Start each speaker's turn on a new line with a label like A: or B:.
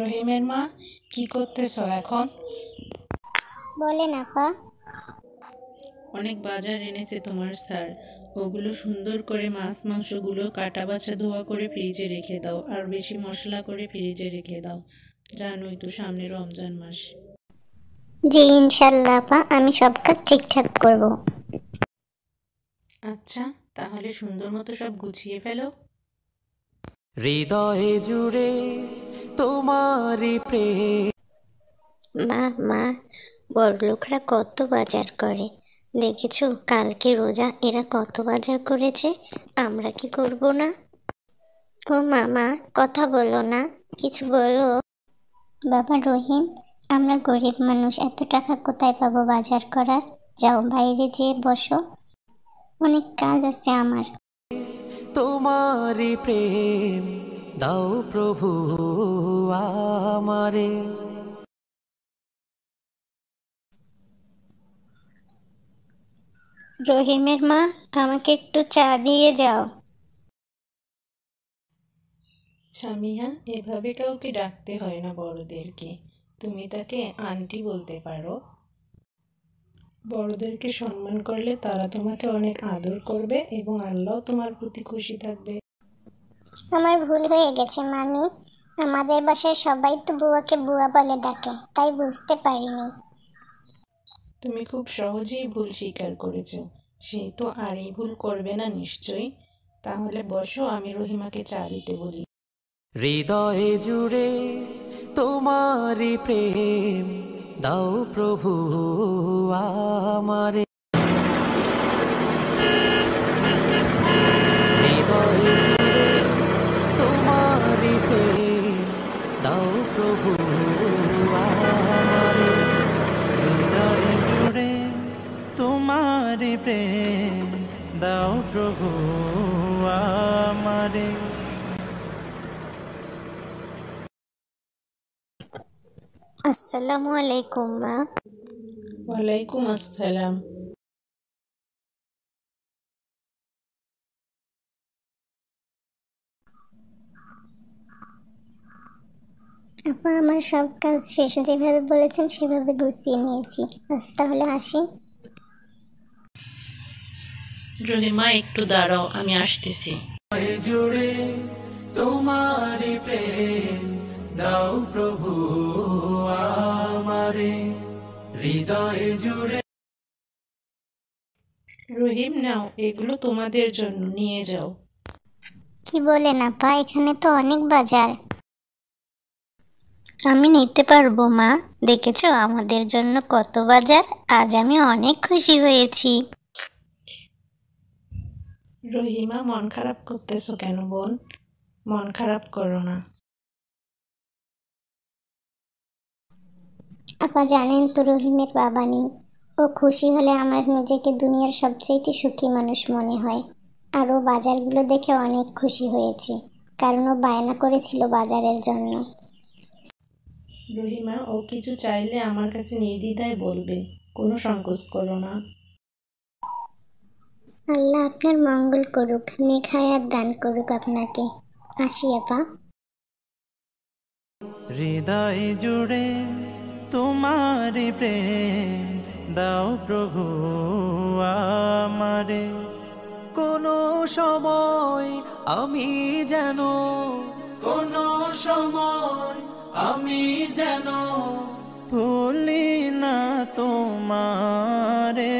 A: রহিমের মা, কি করতেছ এখন?
B: বলেন আপা।
A: অনেক বাজার এনেছে তোমার স্যার। ওগুলো সুন্দর করে মাছ মাংসগুলো কাটা বাছা ধোয়া করে ফ্রিজে রেখে দাও, আর বেশি মশলা করে ফ্রিজে রেখে দাও। জানোই তো সামনে রমজান মাস।
B: জি ইনশাল্লাহ আপা, আমি সব কাজ ঠিকঠাক করব।
A: আচ্ছা, তাহলে সুন্দর মতো সব গুছিয়ে ফেলো।
C: হৃদয়ে জুড়ে তোমারই প্রেম।
B: মা মা, বড়লোকরা কত বাজার করে দেখেছো? কালকে রোজা, এরা কত বাজার করেছে, আমরা কি করব না? ও মামা, কথা বলো না, কিছু বলো। বাবা রহিম, আমরা গরিব মানুষ, এত টাকা কোথায় পাবো বাজার করার? যাও বাইরে যেয়ে বসো, অনেক কাজ আছে আমার।
C: তোমারই প্রেম দাও প্রভু আমারে।
B: রহিমের মা, আমাকে একটু চা দিয়ে যাও।
A: সামিয়া, এভাবে কাউকে ডাকতে হয় না বড়দেরকে। তুমি তাকে আন্টি বলতে পারো। বড়দেরকে সম্মান করলে তারা তোমাকে অনেক আদর করবে এবং আল্লাহ তোমার প্রতি খুশি থাকবে।
B: আমার ভুল হয়ে গেছে মামি, আমাদের বাসায় সবাই তো বুয়াকে বুয়া বলে ডাকে, তাই বুঝতে পারিনি।
A: তুমি খুব সহজেই ভুল স্বীকার করেছো। সে তো আর এই ভুল করবে না নিশ্চয়ই। তাহলে বসো, আমি রহিমাকে চা দিতে বলি।
C: হৃদয়ে জুড়ে তোমারই প্রেম দাও প্রভু আমারে। হৃদয়ে জুড়ে তোমারই প্রেম দাও প্রভু আমারে। হৃদয়ে জুড়ে তোমারই প্রেম দাও প্রভু আমারে।
B: আসসালামু আলাইকুম মা।
A: ওয়ালাইকুম আসসালাম।
B: আপা, আমার সব কাজ শেষ, যেভাবে বলেছেন সেভাবে গুছিয়ে নিয়েছি। আজ তাহলে আসি।
A: রহিমা, একটু দাঁড়াও, আমি আসতেছি।
C: জুড়ে তোমারই প্রেম দাও প্রভু আমারে। হৃদয়ে জুড়ে।
A: রহিম, নাও, এগুলো তোমাদের জন্য, নিয়ে যাও।
B: কি বলেন আপা, এখানে তো অনেক বাজার। আমি নিতে পারবো মা, দেখেছো আমাদের জন্য কত বাজার, আজ আমি অনেক খুশি হয়েছি।
A: রহিমা, মন খারাপ করতেছো কেন বোন? মন খারাপ করো না।
B: আপা জানেন তো, রহিমের বাবা নেই। ও খুশি হলে আমার নিজেকে দুনিয়ার সবচেয়ে সুখী মানুষ মনে হয়। আর ও বাজারগুলো দেখে অনেক খুশি হয়েছে, কারণ ও বায়না করেছিল বাজারের জন্য।
A: রহিমা, ও কিছু চাইলে আমার কাছে নির্দ্বিধায় বলবে, কোনো সংকোচ করো না।
B: আল্লাহ আপনার মঙ্গল করুক, নেক হায়াত দান করুক আপনাকে। আসি আপা।
C: হৃদয় জুড়ে তোমারই প্রেম দাও প্রভু আমারে। কোনো সময় আমি যেন, কোনো সময় আমি যেন ভুলি না তোমারে।